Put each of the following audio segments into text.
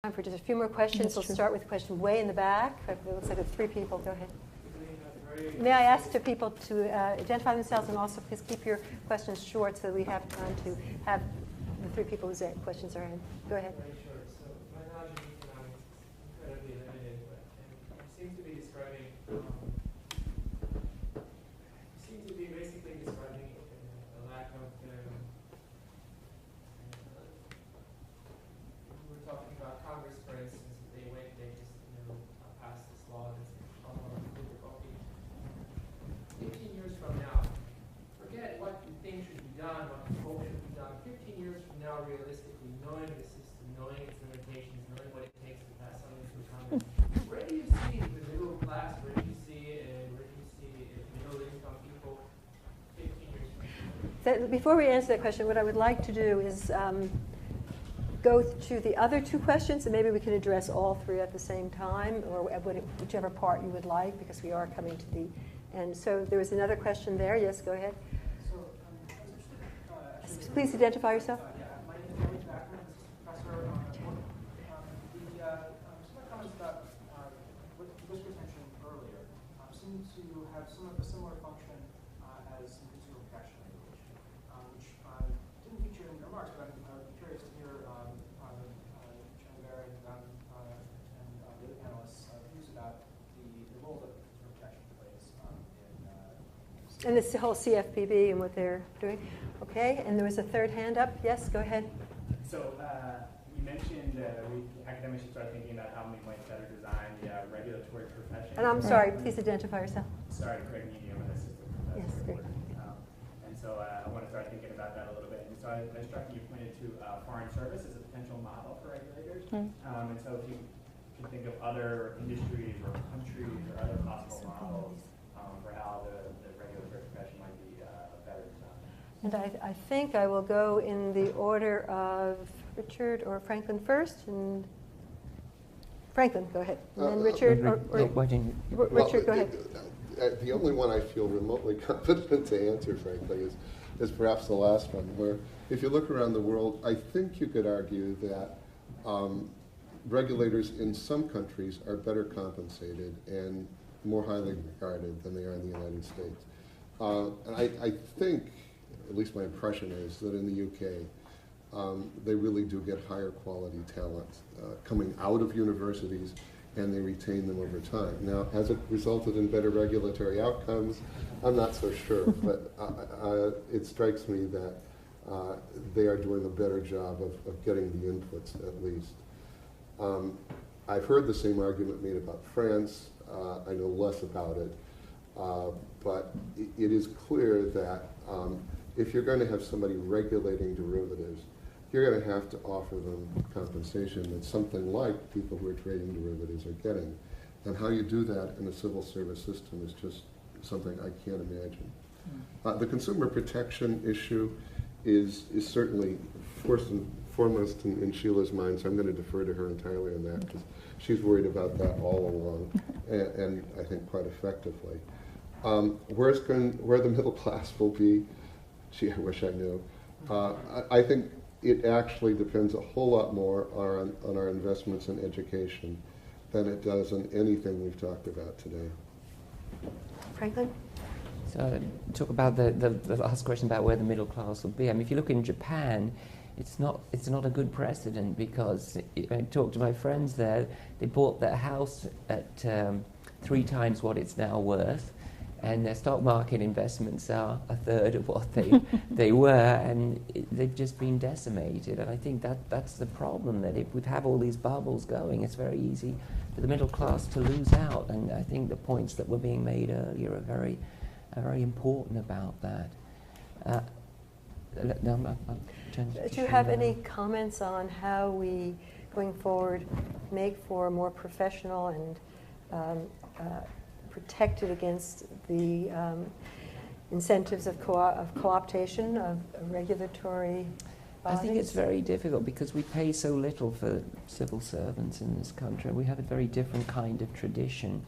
Time for just a few more questions. We'll start with a question way in the back. It looks like there are 3 people. Go ahead. May I ask to people to identify themselves, and also please keep your questions short so that we have time to have the 3 people whose questions are in. Go ahead. Very short. So my knowledge of economics is incredibly limited, but you seem to be describing, basically describing a lack of. We're talking about Congress, for instance. They just passed this law that's called coffee. 15 years from now, forget what you think should be done, what you hope should be done. 15 years from now, realistically, knowing the system, knowing its limitations, knowing what it takes to pass something through Congress, where do you see the middle class? Where do you see middle income people 15 years from now? Before we answer that question, what I would like to do is go to the other 2 questions, and maybe we can address all 3 at the same time, or whichever part you would like, because we are coming to the end. So there was another question there. Yes, go ahead. Please identify yourself. My name is Bair. I'm an assistant professor. Some comments about risk retention earlier seem to have some of a similar function as some consumer protection regulation, which didn't feature in your remarks, but I'm curious to hear Chairman Bair and the other panelists' views about the role that consumer protection plays And this whole CFPB and what they're doing. Okay, and there was a 3rd hand up. Yes, go ahead. So you mentioned academics should start thinking about how we might better design the regulatory profession. And I'm sorry, please identify yourself. Sorry, Craig Needy, I'm an assistant professor. Yes, great. And so I want to start thinking about that a little bit. And so I was struck you pointed to foreign service as a potential model for regulators. And so if you can think of other industries or countries or other possible models for how the regulatory profession might be better designed. And I think I will go in the order of Richard or Franklin first. And Franklin, go ahead. And then Richard Richard, go ahead. The only one I feel remotely competent to answer, frankly, is perhaps the last one, where if you look around the world, I think you could argue that regulators in some countries are better compensated and more highly regarded than they are in the United States. And I think, at least my impression is, that in the UK, they really do get higher quality talent coming out of universities, and they retain them over time. Now, has it resulted in better regulatory outcomes? I'm not so sure, but it strikes me that they are doing a better job of getting the inputs, at least. I've heard the same argument made about France. I know less about it, but it is clear that if you're going to have somebody regulating derivatives, you're going to have to offer them compensation that's something like people who are trading derivatives are getting. And how you do that in a civil service system is just something I can't imagine. The consumer protection issue is certainly first and foremost in Sheila's mind, so I'm going to defer to her entirely on that, because she's worried about that all along, and I think quite effectively. Where the middle class will be, gee, I wish I knew. I think it actually depends a whole lot more on our investments in education than it does on anything we've talked about today. Franklin? So talk about the last question about where the middle class will be. I mean, if you look in Japan, it's not a good precedent, because I talked to my friends there. They bought their house at 3 times what it's now worth, and their stock market investments are 1/3 of what they were, and they've just been decimated. And I think that's the problem, that if we have all these bubbles going, it's very easy for the middle class to lose out. And I think the points that were being made earlier are very important about that. Do you have any comments on how we, going forward, make for a more professional and protected against the incentives of co-optation of regulatory bodies? I think it's very difficult, because we pay so little for civil servants in this country. We have a very different kind of tradition.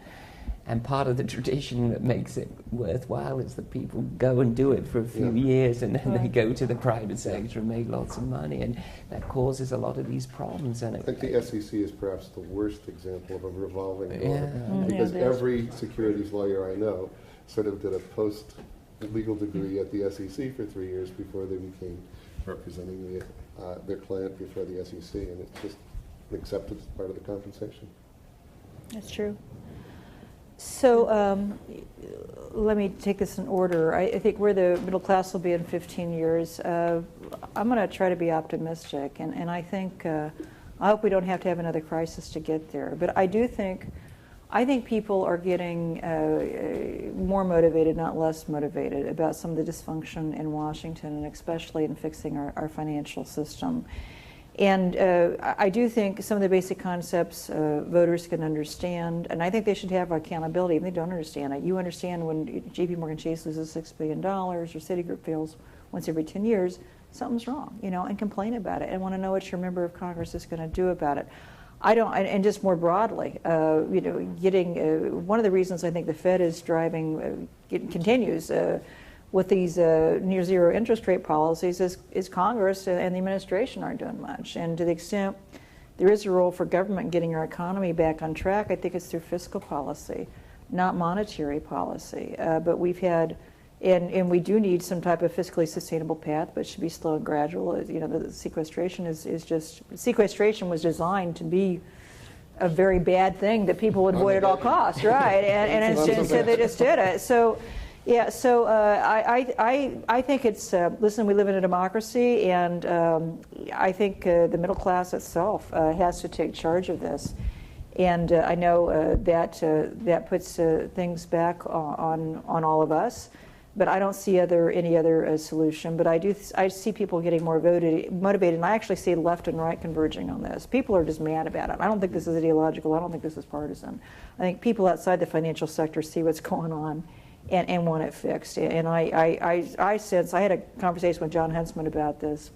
And part of the tradition that makes it worthwhile is that people go and do it for a few years, and then they go to the private sector and make lots of money, and that causes a lot of these problems. And I think the SEC is perhaps the worst example of a revolving door, Yeah. because every securities lawyer I know sort of did a post-legal degree at the SEC for 3 years before they became representing their client before the SEC, and it's just accepted as part of the compensation. That's true. So let me take this in order. I think where the middle class will be in 15 years, I'm going to try to be optimistic. And I think, I hope we don't have to have another crisis to get there. But I think people are getting more motivated, not less motivated, about some of the dysfunction in Washington, and especially in fixing our financial system. And I do think some of the basic concepts voters can understand, and I think they should have accountability if they don't understand it. You understand when J.P. Morgan Chase loses $6 billion or Citigroup fails once every 10 years, something's wrong, and complain about it and want to know what your member of Congress is going to do about it. I don't, and just more broadly, getting one of the reasons I think the Fed is driving, continues with these near zero interest rate policies is Congress and the administration aren't doing much. And to the extent there is a role for government getting our economy back on track, I think it's through fiscal policy, not monetary policy. But we've had, and we do need some type of fiscally sustainable path, but it should be slow and gradual. The sequestration sequestration was designed to be a very bad thing that people would avoid at all costs, right? And instead they just did it. So. Yeah, so I think it's, listen, we live in a democracy, and I think the middle class itself has to take charge of this. And I know that puts things back on all of us, but I don't see any other solution. But I see people getting more motivated, and I actually see left and right converging on this. People are just mad about it. I don't think this is ideological. I don't think this is partisan. I think people outside the financial sector see what's going on and want it fixed. And I sense, I had a conversation with John Huntsman about this,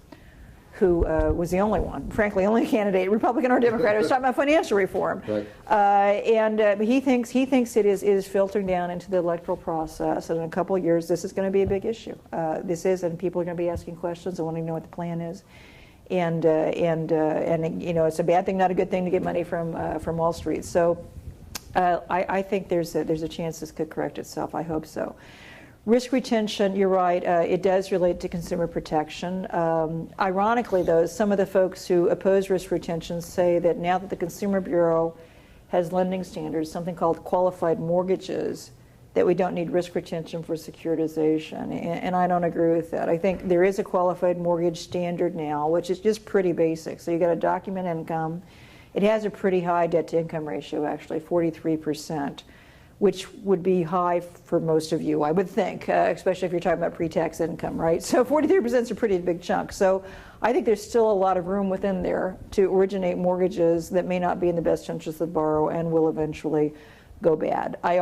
who was the only one, frankly, only candidate, Republican or Democrat, who was talking about financial reform. Right. And he thinks it is filtering down into the electoral process, and in a couple of years, this is going to be a big issue. And people are going to be asking questions and wanting to know what the plan is. And it's a bad thing, not a good thing, to get money from Wall Street. So. I think there's a chance this could correct itself. I hope so. Risk retention, you're right, it does relate to consumer protection. Ironically, though, some of the folks who oppose risk retention say that now that the Consumer Bureau has lending standards, something called qualified mortgages, that we don't need risk retention for securitization. And I don't agree with that. I think there is a qualified mortgage standard now, which is just pretty basic. So you got to document income. It has a pretty high debt-to-income ratio, actually, 43%, which would be high for most of you, I would think, especially if you're talking about pre-tax income, right? So 43% is a pretty big chunk. So I think there's still a lot of room within there to originate mortgages that may not be in the best interest of the borrower and will eventually go bad. I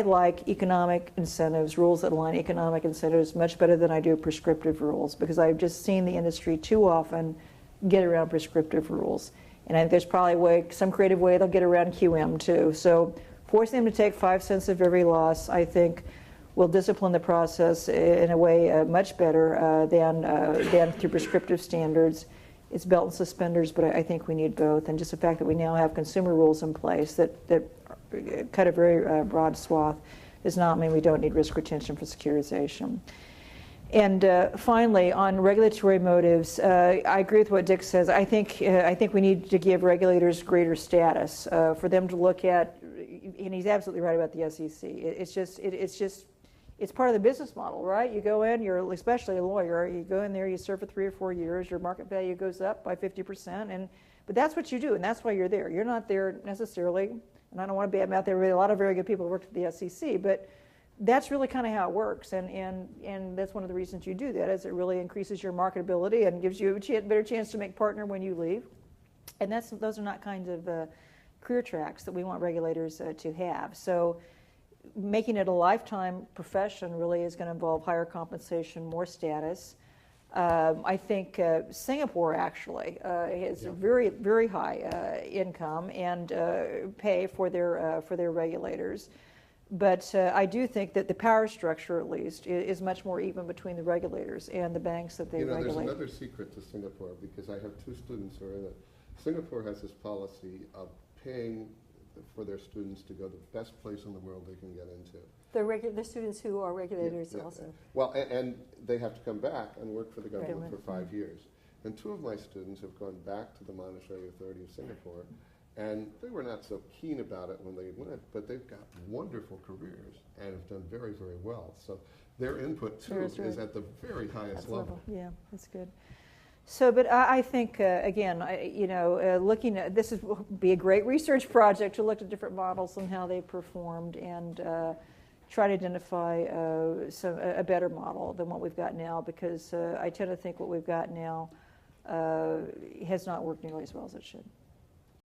like economic incentives, rules that align economic incentives much better than I do prescriptive rules, because I've just seen the industry too often get around prescriptive rules. And I think there's probably some creative way they'll get around QM too. So forcing them to take 5 cents of every loss, I think, will discipline the process in a way much better than through prescriptive standards. It's belt and suspenders, but I think we need both. And just the fact that we now have consumer rules in place that cut a very broad swath does not mean we don't need risk retention for securitization. And finally, on regulatory motives, I agree with what Dick says. I think we need to give regulators greater status for them to look at, and he's absolutely right about the SEC. It's part of the business model, right? You go in, you're especially a lawyer, you go in there, you serve for 3 or 4 years, your market value goes up by 50%, but that's what you do, and that's why you're there. You're not there necessarily, and I don't want to badmouth there. Really, a lot of very good people who worked at the SEC, but that's really kind of how it works, and that's one of the reasons you do that, is it really increases your marketability and gives you a better chance to make partner when you leave. And those are not kinds of career tracks that we want regulators to have. So making it a lifetime profession really is going to involve higher compensation, more status. I think Singapore actually has Yeah. very, very high income and pay for their regulators. But I do think that the power structure, at least, is much more even between the regulators and the banks that they There's regulate. another secret to Singapore, because I have 2 students who are in it. Singapore has this policy of paying for their students to go to the best place in the world they can get into. The students who are regulators Yeah. also. Well, and they have to come back and work for the government Right. for 5 years. And 2 of my students have gone back to the Monetary Authority of Singapore, and they were not so keen about it when they went, but they've got wonderful careers and have done very, very well. So their input, too, That's right. is at the very highest level. Yeah, that's good. So, but I think, again, looking at, this would be a great research project to look at different models and how they performed and try to identify a better model than what we've got now, because I tend to think what we've got now has not worked nearly as well as it should.